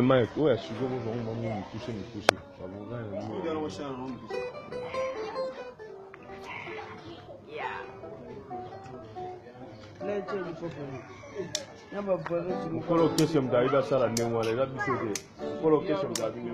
le mic. Ouais, je suis me toucher. Follow question d'arriver ça la néo les habitués. Follow question d'arriver.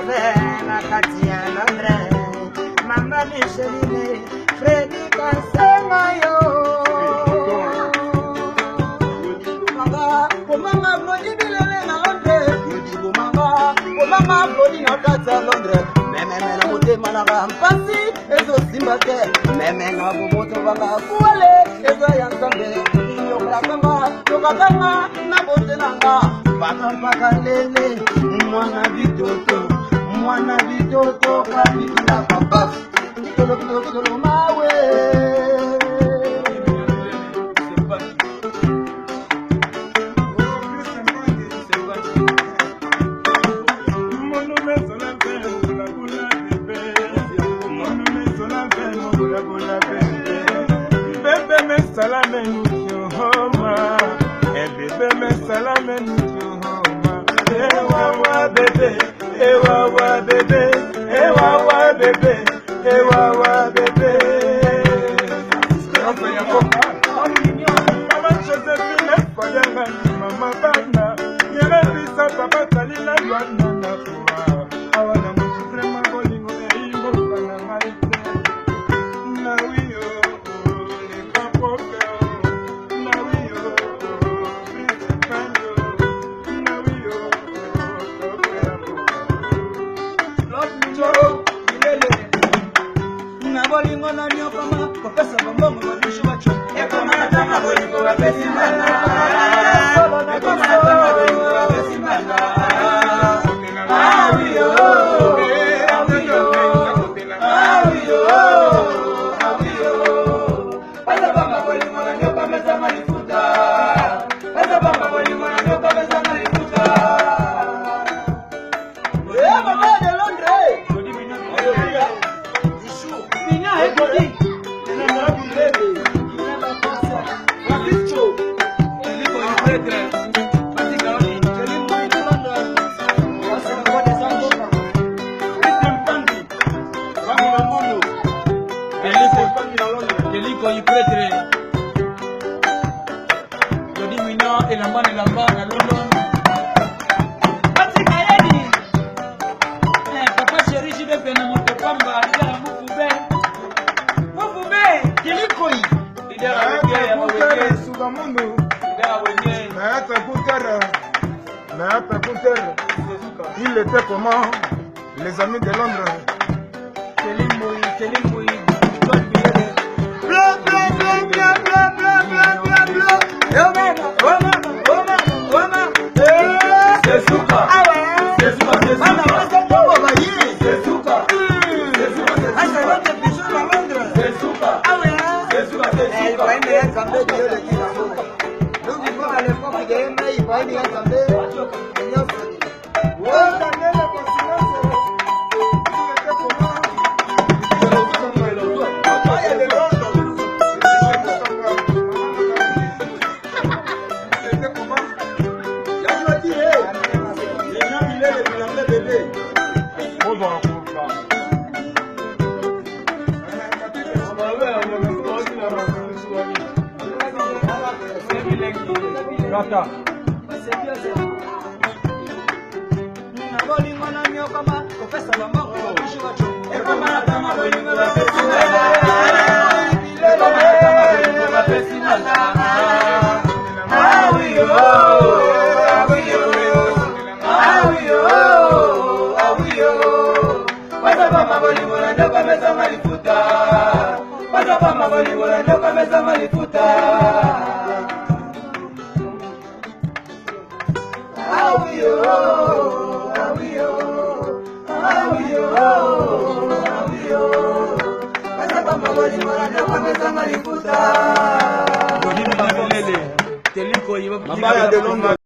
na kati ya Londres. Mama Micheline, Freddy Kasenga yo. Mama, mama Brody bilele na Londres. Yodibo mama Brody na kati ya Londres. Meme na mutema na bampasi, ezo simba te. Meme na bumoto banga kuale, ezo yansambe. Yokakanga na bote nanga. Baka mpaka lele, mwana bitoto kabitu na papa. Kitolo mawe. Ewawa bebe, ewawa bebe, ewawa bebe, ewawa bebe. Mama Josephine, koyanga mama bana, yere bisa papa talila lwana na kuwa. Awana mchifrema bolingo eimo kana maite. Na wiyo, ni kapoke, na wiyo, prince pando, na wiyo. Bolingo na nyokama kopesa bombongo mabishu bacho ekomata mabolingo bapesimana ekomata mabolingo bapesimana awiyo pasa bamba bolingo na nyokama za malifuta pasa bamba bolingo na nyokama za malifuta mama de Londres il était comment les amis de Londres? Mabaya de Londres.